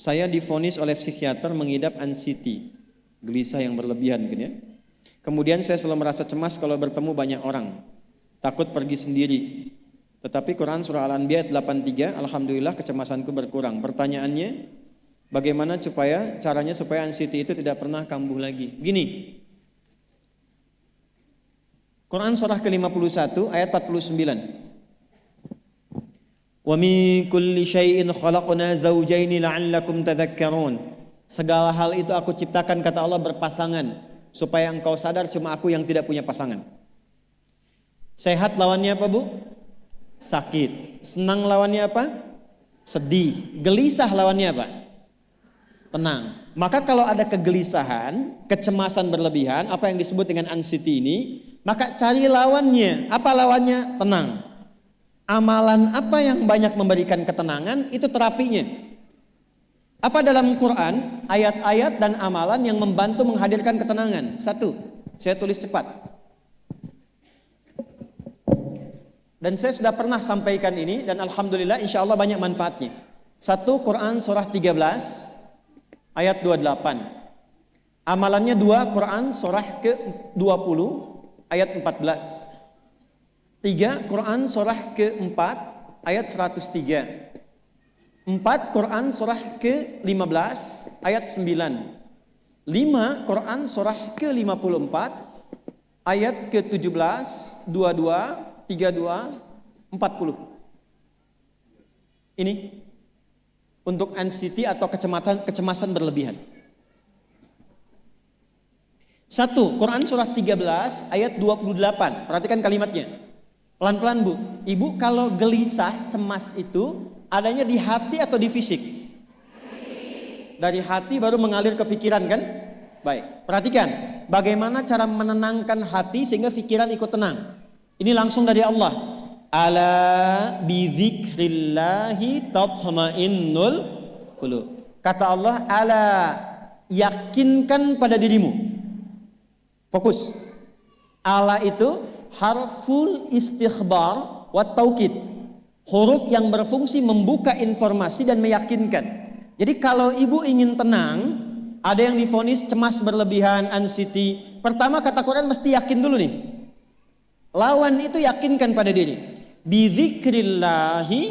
Saya divonis oleh psikiater mengidap anxiety, gelisah yang berlebihan mungkin ya. Kemudian saya selalu merasa cemas kalau bertemu banyak orang, takut pergi sendiri. Tetapi Quran surah Al-Anbiya 83, alhamdulillah kecemasanku berkurang. Pertanyaannya, bagaimana caranya supaya anxiety itu tidak pernah kambuh lagi? Gini, Quran surah ke-51 ayat 49. Wa min kulli syai'in khalaqna zawjaini la'allakum tadhakkarun. Segala hal itu aku ciptakan, kata Allah, berpasangan supaya engkau sadar cuma aku yang tidak punya pasangan. Sehat lawannya apa, Bu? Sakit. Senang lawannya apa? Sedih. Gelisah lawannya apa? Tenang. Maka kalau ada kegelisahan, kecemasan berlebihan, apa yang disebut dengan anxiety ini, maka cari lawannya. Apa lawannya? Tenang. Amalan apa yang banyak memberikan ketenangan, itu terapinya. Apa dalam Quran ayat-ayat dan amalan yang membantu menghadirkan ketenangan? Satu, saya tulis cepat. Dan saya sudah pernah sampaikan ini dan alhamdulillah insya Allah banyak manfaatnya. Satu, Quran surah 13 ayat 28. Amalannya dua, Quran surah ke-20 ayat 14. Tiga, Quran surah ke-4 ayat 103. 4, Quran surah ke-15 ayat 9. 5, Quran surah ke-54 ayat ke-17, 22, 32, 40. Ini untuk anxiety atau kecemasan berlebihan. 1, Quran surah 13 ayat 28. Perhatikan kalimatnya. Pelan-pelan, Bu. Ibu kalau gelisah, cemas itu adanya di hati atau di fisik? Dari hati baru mengalir ke pikiran kan? Baik, perhatikan bagaimana cara menenangkan hati sehingga pikiran ikut tenang. Ini langsung dari Allah. Ala bidzikrillahi tatma'innul qulub. Kata Allah, ala, yakinkan pada dirimu. Fokus. Ala itu harful istikhbar wa taukid, huruf yang berfungsi membuka informasi dan meyakinkan. Jadi kalau ibu ingin tenang, ada yang divonis cemas berlebihan, anxiety, pertama kata Quran mesti yakin dulu nih. Lawan itu yakinkan pada diri. Bidzikrillahi,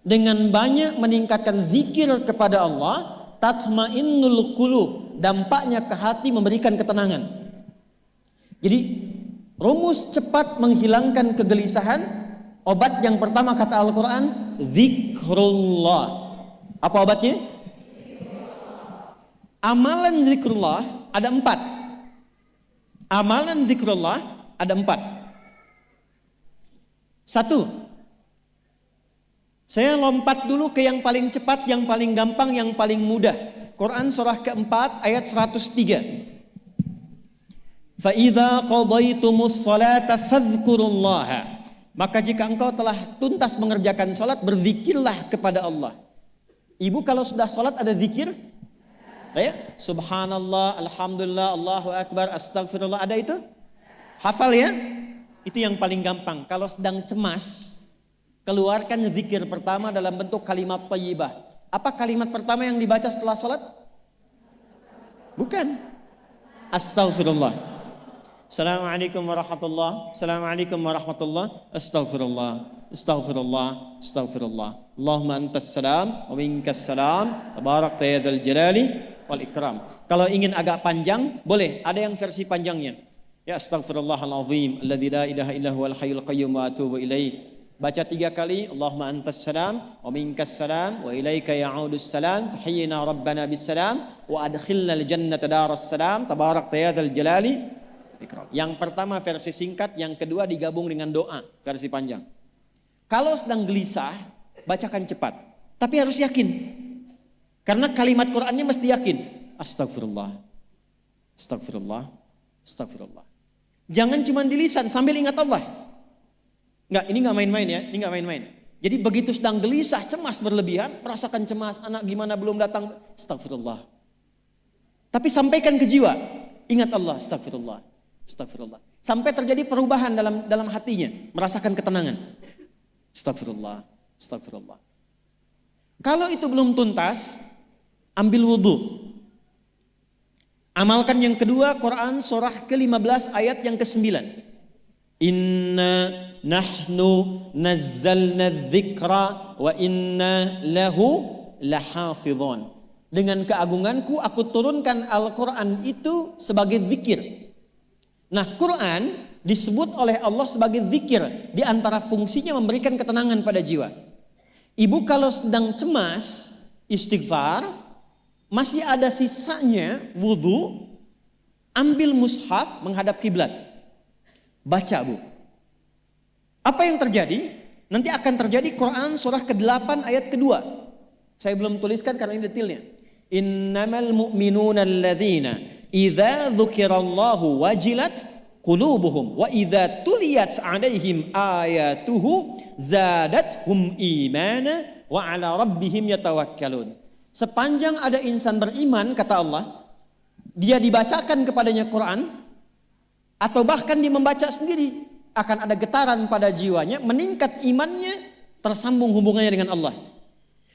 dengan banyak meningkatkan zikir kepada Allah, tatmainnul qulub, dampaknya ke hati memberikan ketenangan. Jadi rumus cepat menghilangkan kegelisahan, obat yang pertama kata Al-Quran, zikrullah. Apa obatnya? Amalan zikrullah ada 4. Amalan zikrullah ada 4. 1, saya lompat dulu ke yang paling cepat, yang paling gampang, yang paling mudah. Quran surah ke-4 ayat 103. فَإِذَا قَضَيْتُمُ الصَّلَاةَ فَاذْكُرُوا اللَّهَ. Maka jika engkau telah tuntas mengerjakan salat, berzikirlah kepada Allah. Ibu kalau sudah salat ada zikir? Ya? Subhanallah, alhamdulillah, Allahu akbar, astagfirullah, ada itu? Hafal ya? Itu yang paling gampang. Kalau sedang cemas, keluarkan zikir pertama dalam bentuk kalimat thayyibah. Apa kalimat pertama yang dibaca setelah salat? Bukan. Astagfirullah. Assalamualaikum warahmatullah. Assalamualaikum warahmatullah. Astaghfirullah. Astaghfirullah. Astaghfirullah. Allahumma antas salam wa minkas salam. Tabarakta ya dzal jalali wal ikram. Kalau ingin agak panjang, boleh. Ada yang versi panjangnya. Ya astaghfirullahalazim alladzi la ilaha illa huwal hayyul qayyum wa atubu ilaih. Baca 3 kali. Allahumma antas salam wa minkas salam wa ilaika ya'udus salam. Fahayyina rabbana bis salam wa adkhilna al jannata daras salam. Tabarakta ya dzal jalali. Yang pertama versi singkat, yang kedua digabung dengan doa versi panjang. Kalau sedang gelisah, bacakan cepat, tapi harus yakin. Karena kalimat Qur'annya mesti yakin. Astagfirullah. Astagfirullah. Astagfirullah. Jangan cuma di lisan sambil ingat Allah. Enggak, ini enggak main-main ya, ini enggak main-main. Jadi begitu sedang gelisah, cemas berlebihan, merasakan cemas, anak gimana belum datang, astagfirullah. Tapi sampaikan ke jiwa, ingat Allah, astagfirullah. Astagfirullah. Sampai terjadi perubahan dalam hatinya, merasakan ketenangan. Astagfirullah, astagfirullah. Kalau itu belum tuntas, ambil wudhu. Amalkan yang kedua, Quran surah ke-15 ayat yang ke-9. Inna nahnu nazzalna dzikra wa inna lahu lahafidhun. Dengan keagunganku aku turunkan Al-Quran itu sebagai zikir. Nah, Quran disebut oleh Allah sebagai zikir. Di antara fungsinya memberikan ketenangan pada jiwa. Ibu kalau sedang cemas, istighfar, masih ada sisanya wudhu, ambil mushaf menghadap kiblat. Baca, Bu. Apa yang terjadi? Nanti akan terjadi Quran surah ke-8 ayat kedua. Saya belum tuliskan karena ini detailnya. Innamal mu'minuna alladzina idza dzukirallahu wajilat qulubuhum wa idza tuliyat 'alaihim ayatuhu zadatuhum imana wa 'ala rabbihim yatawakkalun. Sepanjang ada insan beriman, kata Allah, dia dibacakan kepadanya Quran, atau bahkan dia membaca sendiri, akan ada getaran pada jiwanya, meningkat imannya, tersambung hubungannya dengan Allah.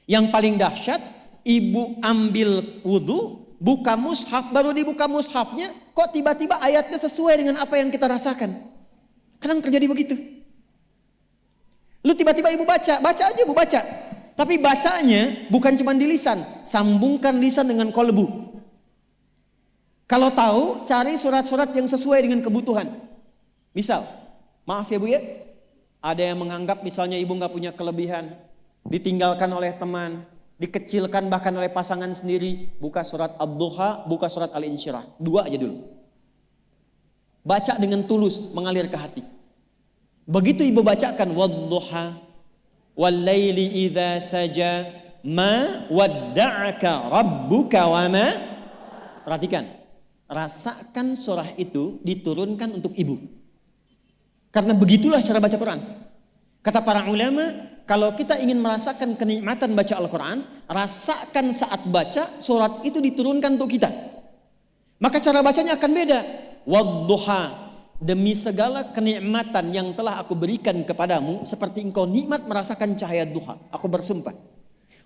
Yang paling dahsyat, ibu ambil wudhu, buka mushaf, baru dibuka mushafnya, kok tiba-tiba ayatnya sesuai dengan apa yang kita rasakan. Kadang terjadi begitu. Lu tiba-tiba ibu baca aja ibu baca. Tapi bacanya bukan cuma di lisan, sambungkan lisan dengan kolbu. Kalau tahu, cari surat-surat yang sesuai dengan kebutuhan. Misal, maaf ya Bu ya, ada yang menganggap misalnya ibu nggak punya kelebihan, ditinggalkan oleh teman, dikecilkan bahkan oleh pasangan sendiri, buka surat Ad-Duha, buka surat Al-Insyirah, 2 aja dulu. Baca dengan tulus, mengalir ke hati. Begitu ibu bacakan Wad-Duha wal-laili idza saja ma wadda'aka rabbuka wa ma. Perhatikan, rasakan surah itu diturunkan untuk ibu. Karena begitulah cara baca Quran. Kata para ulama, kalau kita ingin merasakan kenikmatan baca Al-Quran, rasakan saat baca surat itu diturunkan untuk kita. Maka cara bacanya akan beda. Wadduha, demi segala kenikmatan yang telah aku berikan kepadamu, seperti engkau nikmat merasakan cahaya duha, aku bersumpah.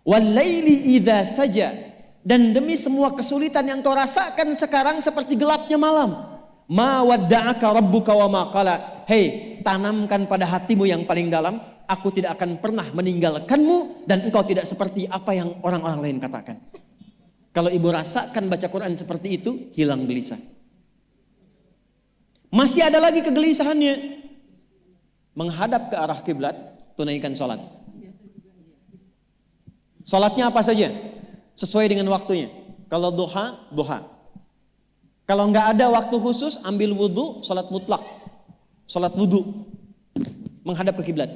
Wal-laili idza saja, dan demi semua kesulitan yang kau rasakan sekarang seperti gelapnya malam. Ma wadda'aka rabbuka wa ma qala. Hei, tanamkan pada hatimu yang paling dalam, aku tidak akan pernah meninggalkanmu dan engkau tidak seperti apa yang orang-orang lain katakan. Kalau ibu rasakan baca Quran seperti itu, hilang gelisah. Masih ada lagi kegelisahannya, menghadap ke arah kiblat, tunaikan sholat. Sholatnya apa saja? Sesuai dengan waktunya. Kalau duha, duha. Kalau nggak ada waktu khusus, ambil wudhu, sholat mutlak. Sholat wudhu, menghadap ke kiblat.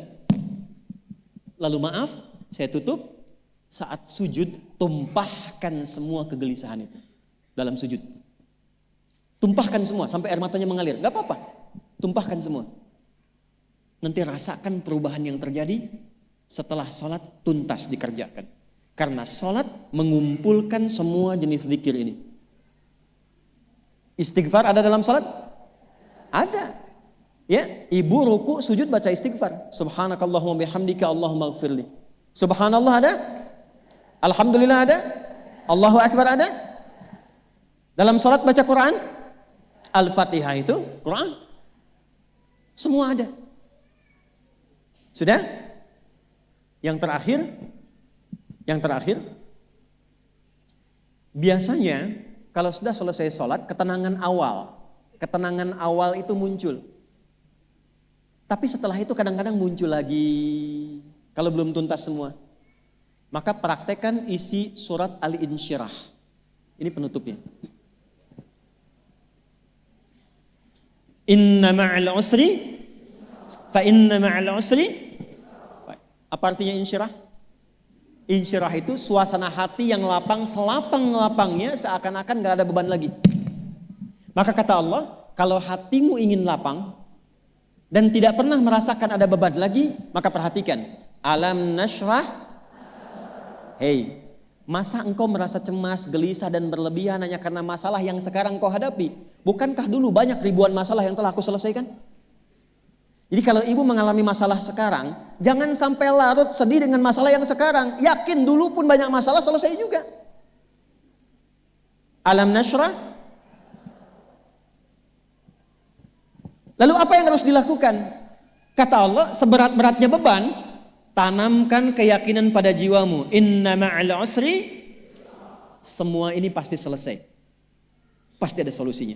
Lalu maaf, saya tutup, saat sujud, tumpahkan semua kegelisahan itu dalam sujud. Tumpahkan semua sampai air matanya mengalir. Gak apa-apa, tumpahkan semua. Nanti rasakan perubahan yang terjadi setelah sholat tuntas dikerjakan. Karena sholat mengumpulkan semua jenis zikir ini. Istighfar ada dalam sholat? Ada. Ya, ibu ruku sujud baca istighfar. Subhanakallahumma bihamdika Allahumma ighfirli. Subhanallah ada? Alhamdulillah ada? Allahu Akbar ada? Dalam sholat baca Quran? Al-Fatihah itu Quran. Semua ada. Sudah? Yang terakhir, biasanya kalau sudah selesai sholat, ketenangan awal itu muncul. Tapi setelah itu kadang-kadang muncul lagi, kalau belum tuntas semua. Maka praktekkan isi surat Al-Insyirah. Ini penutupnya. Inna ma'al usri fa inna ma'al usri. Apa artinya insyirah? Insyirah itu suasana hati yang lapang, selapang-lapangnya seakan-akan gak ada beban lagi. Maka kata Allah, kalau hatimu ingin lapang dan tidak pernah merasakan ada beban lagi, maka perhatikan. Alam nashrah. Hei, masa engkau merasa cemas, gelisah dan berlebihan hanya karena masalah yang sekarang kau hadapi? Bukankah dulu banyak ribuan masalah yang telah aku selesaikan? Jadi kalau ibu mengalami masalah sekarang, jangan sampai larut sedih dengan masalah yang sekarang. Yakin dulu pun banyak masalah selesai juga. Alam nashrah. Lalu apa yang harus dilakukan? Kata Allah, seberat-beratnya beban, tanamkan keyakinan pada jiwamu. Inna ma'al usri, semua ini pasti selesai. Pasti ada solusinya.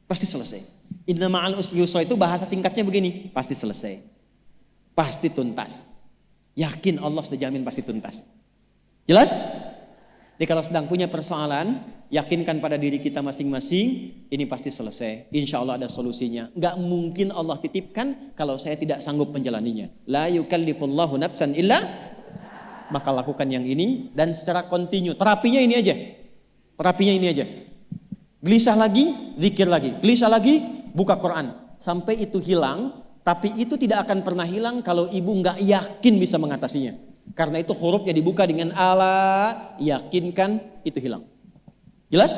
Pasti selesai. Inna ma'al usri yusra itu bahasa singkatnya begini, pasti selesai. Pasti tuntas. Yakin Allah sudah jamin pasti tuntas. Jelas? Jadi kalau sedang punya persoalan, yakinkan pada diri kita masing-masing, ini pasti selesai. Insya Allah ada solusinya. Gak mungkin Allah titipkan kalau saya tidak sanggup menjalaninya. La yukallifullahu nafsan illa, maka lakukan yang ini dan secara kontinu. Terapinya ini aja. Terapinya ini aja. Gelisah lagi, zikir lagi. Gelisah lagi, buka Quran. Sampai itu hilang, tapi itu tidak akan pernah hilang kalau ibu gak yakin bisa mengatasinya. Karena itu hurufnya dibuka dengan ala, yakinkan, itu hilang. Jelas?